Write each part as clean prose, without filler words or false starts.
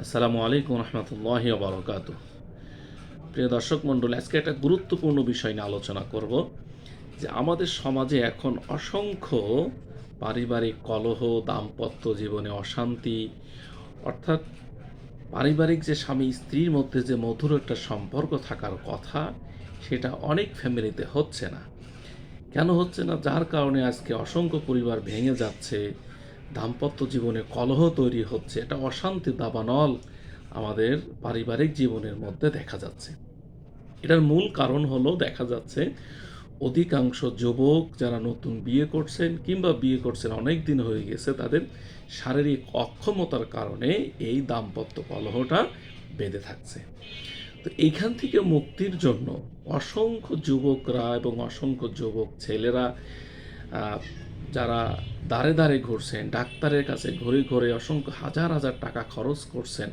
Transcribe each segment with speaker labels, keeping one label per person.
Speaker 1: আসসালামু আলাইকুম রহমতুল্লাহি ওয়া বারাকাতুহু। প্রিয় দর্শক মণ্ডলী, আজকে একটা গুরুত্বপূর্ণ বিষয় নিয়ে আলোচনা করব যে আমাদের সমাজে এখন অসংখ্য পারিবারিক কলহ, দাম্পত্য জীবনে অশান্তি, অর্থাৎ পারিবারিক যে স্বামী স্ত্রীর মধ্যে যে মধুর একটা সম্পর্ক থাকার কথা, সেটা অনেক ফ্যামিলিতে হচ্ছে না। কেন হচ্ছে না? যার কারণে আজকে অসংখ্য পরিবার ভেঙে যাচ্ছে, দাম্পত্য জীবনে কলহ তৈরি হচ্ছে, এটা অশান্তি দাবানল আমাদের পারিবারিক জীবনের মধ্যে দেখা যাচ্ছে। এটার মূল কারণ হলো, দেখা যাচ্ছে অধিকাংশ যুবক যারা নতুন বিয়ে করছেন কিংবা বিয়ে করছেন অনেক দিন হয়ে গেছে, তাদের শারীরিক অক্ষমতার কারণে এই দাম্পত্য কলহটা বেঁধে থাকছে। তো এইখান থেকে মুক্তির জন্য অসংখ্য যুবকরা এবং অসংখ্য যুবক ছেলেরা যারা দাঁড়ে দাঁড়ে ঘুরছেন, ডাক্তারের কাছে ঘুরে ঘুরে অসংখ্য হাজার হাজার টাকা খরচ করছেন,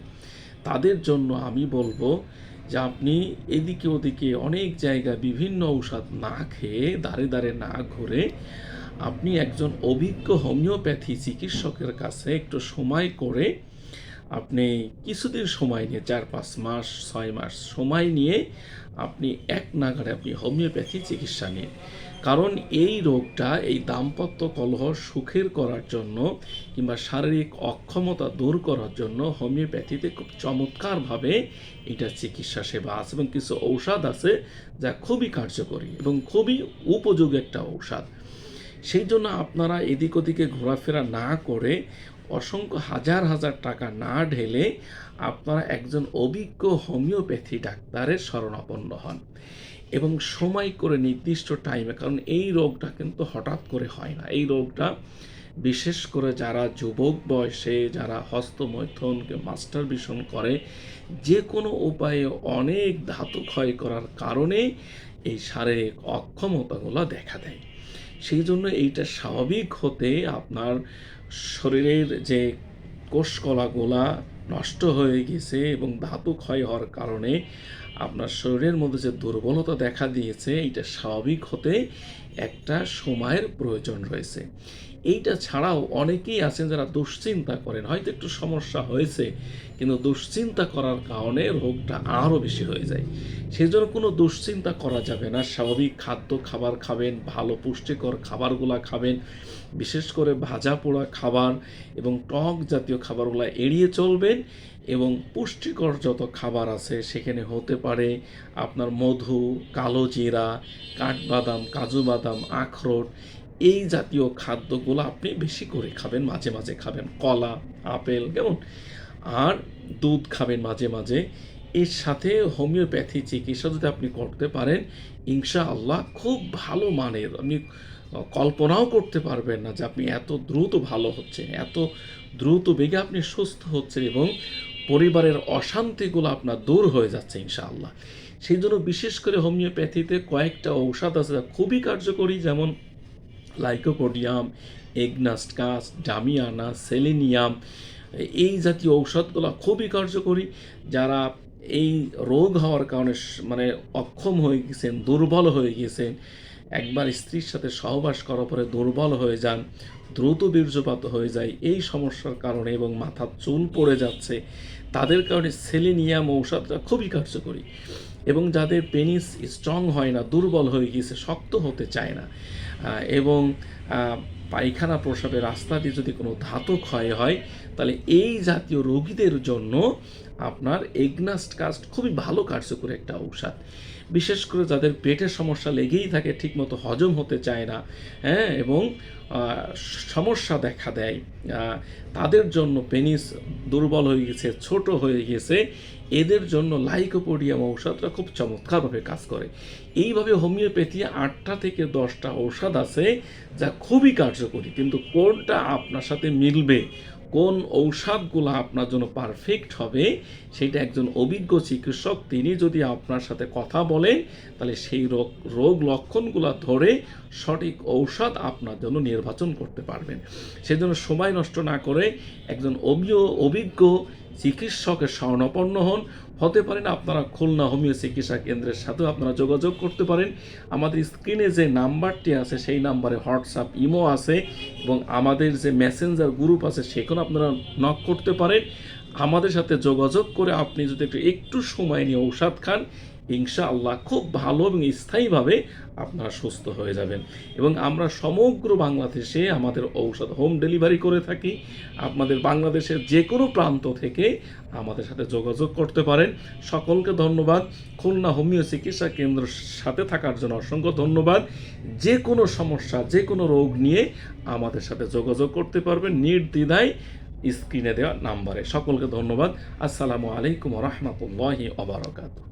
Speaker 1: তাদের জন্য আমি বলবো যে আপনি এদিকে ওদিকে অনেক জায়গায় বিভিন্ন ঔষধ না খেয়ে, দাঁড়ে দাঁড়ে না ঘুরে, আপনি একজন অভিজ্ঞ হোমিওপ্যাথি চিকিৎসকের কাছে একটু সময় করে আপনি কিছুদিন সময় নিয়ে 4-5 মাস 6 মাস সময় নিয়ে আপনি এক নাগাড়ে আপনি হোমিওপ্যাথি চিকিৎসা নিন। কারণ এই রোগটা, এই দাম্পত্য কলহ সুখের করার জন্য কিংবা শারীরিক অক্ষমতা দূর করার জন্য হোমিওপ্যাথিতে খুব চমৎকারভাবে এটা চিকিৎসা সেবা আছে এবং কিছু ঔষধ আছে যা খুবই কার্যকরী এবং খুবই উপযোগী একটা ঔষধ। সেই জন্য আপনারা এদিক ওদিকে ঘোরাফেরা না করে, অসংখ্য হাজার হাজার টাকা না ঢেলে আপনারা একজন অভিজ্ঞ হোমিওপ্যাথি ডাক্তারের শরণাপন্ন হন এবং সময় করে নির্দিষ্ট টাইমে, কারণ এই রোগটা কিন্তু হঠাৎ করে হয় না। এই রোগটা বিশেষ করে যারা যুবক বয়সে, যারা হস্তমৈথুন মাস্টার ভিশন করে, যে কোনো উপায়ে অনেক ধাতু ক্ষয় করার কারণে এই শারীরিক অক্ষমতাগুলো দেখা দেয়। সেই জন্য এইটা স্বাভাবিক হতে আপনার শরীরের যে কোষকলাগুলা নষ্ট হয়ে গেছে এবং ধাতু ক্ষয় হওয়ার কারণে আপনার শরীরের মধ্যে যে দুর্বলতা দেখা দিয়েছে, এইটা স্বাভাবিক হতে একটা সময়ের প্রয়োজন রয়েছে। এইটা ছাড়াও অনেকেই আছেন যারা দুশ্চিন্তা করেন, হয়তো একটু সমস্যা হয়েছে কিন্তু দুশ্চিন্তা করার কারণে রোগটা আরও বেশি হয়ে যায়। সেই জন্য কোনো দুশ্চিন্তা করা যাবে না। স্বাভাবিক খাবার খাবেন, ভালো পুষ্টিকর খাবারগুলো খাবেন, বিশেষ করে ভাজা পোড়া খাবার এবং টক জাতীয় খাবারগুলো এড়িয়ে চলবেন এবং পুষ্টিকর যত খাবার আছে সেখানে হতে পারে আপনার মধু, কালো জিরা, কাঠবাদাম, কাজু বাদাম, আখরোট, এই জাতীয় খাদ্যগুলো আপনি বেশি করে খাবেন, মাঝে মাঝে খাবেন কলা, আপেল, কেমন, আর দুধ খাবেন মাঝে মাঝে। এর সাথে হোমিওপ্যাথি চিকিৎসা যদি আপনি করতে পারেন, ইনশাআল্লাহ খুব ভালো মানের, আপনি কল্পনাও করতে পারবেন না যে আপনি এত দ্রুত ভালো হচ্ছেন, এত দ্রুত বেগে আপনি সুস্থ হচ্ছেন এবং পরিবারের অশান্তিগুলো আপনার দূর হয়ে যাচ্ছে ইনশাআল্লাহ। সেই জন্য বিশেষ করে হোমিওপ্যাথিতে কয়েকটা ঔষধ আছে যা খুবই কার্যকরী, যেমন লাইকোপোডিয়াম, এগনাস্টাস, ডামিয়ানা, সেলেনিয়াম, এই জাতীয় ঔষধগুলো খুবই কার্যকরী। যারা এই রোগ হওয়ার কারণে মানে অক্ষম হয়ে গেছেন, দুর্বল হয়ে গেছেন, একবার স্ত্রীর সাথে সহবাস করার পরে দুর্বল হয়ে যান, দ্রুত বীর্যপাত হয়ে যায় এই সমস্যার কারণে, এবং মাথার চুল পড়ে যাচ্ছে, তাদের কারণে সেলেনিয়াম ঔষধটা খুবই কার্যকরী। এবং যাদের পেনিস স্ট্রং হয় না, দুর্বল হয়ে গিয়েছে, শক্ত হতে চায় না, এবং পায়খানা প্রস্রাবের রাস্তা দিয়ে যদি কোনো ধাতু ক্ষয় হয়, তাহলে এই জাতীয় রোগীদের জন্য আপনার এগনাস্টাস খুবই ভালো কার্যকরী একটা ঔষধ। বিশেষ করে যাদের পেটের সমস্যা লেগেই থাকে, ঠিকমতো হজম হতে চায় না, হ্যাঁ, এবং সমস্যা দেখা দেয়, তাদের জন্য পেনিস দুর্বল হয়ে গেছে, ছোট হয়ে গেছে, এদের জন্য লাইকোপোডিয়াম ঔষধটা খুব চমৎকারভাবে কাজ করে। এইভাবে হোমিওপ্যাথি 8টা থেকে 10টা ঔষধ আছে যা খুবই কার্যকরী, কিন্তু কোনটা আপনার সাথে মিলবে, কোন ঔষধগুলো আপনার জন্য পারফেক্ট হবে, সেটা একজন অভিজ্ঞ চিকিৎসক তিনি যদি আপনার সাথে কথা বলেন, তাহলে সেই রোগ লক্ষণগুলো ধরে সঠিক ঔষধ আপনার জন্য নির্বাচন করতে পারবেন। সেজন্য সময় নষ্ট না করে একজন অভিজ্ঞ চিকিৎসকের শরণাপন্ন হন। হতে পারেন আপনারা খুলনা হোমিও চিকিৎসা কেন্দ্রের সাথেও আপনারা যোগাযোগ করতে পারেন। আমাদের স্ক্রিনে যে নাম্বারটি আছে সেই নাম্বারে হোয়াটসঅ্যাপ, ইমো আছে এবং আমাদের যে মেসেঞ্জার গ্রুপ আছে সেখানে আপনারা নক করতে পারেন। আমাদের সাথে যোগাযোগ করে আপনি যদি একটু সময় নিয়ে ঔষধ খান, ইনশাআল্লাহ খুব ভালো এবং স্থায়ীভাবে আপনারা সুস্থ হয়ে যাবেন। এবং আমরা সমগ্র বাংলাদেশে আমাদের ঔষধ হোম ডেলিভারি করে থাকি। আপনাদের বাংলাদেশের যে কোনো প্রান্ত থেকে আমাদের সাথে যোগাযোগ করতে পারেন। সকলকে ধন্যবাদ। খুলনা হোমিও চিকিৎসা কেন্দ্রের সাথে থাকার জন্য অসংখ্য ধন্যবাদ। যে কোনো সমস্যা, যে কোনো রোগ নিয়ে আমাদের সাথে যোগাযোগ করতে পারবেন নির্দ্বিধায় স্ক্রিনে দেওয়া নাম্বারে। সকলকে ধন্যবাদ। আসসালামু আলাইকুম ওয়া রাহমাতুল্লাহি ওয়া বারাকাতুহু।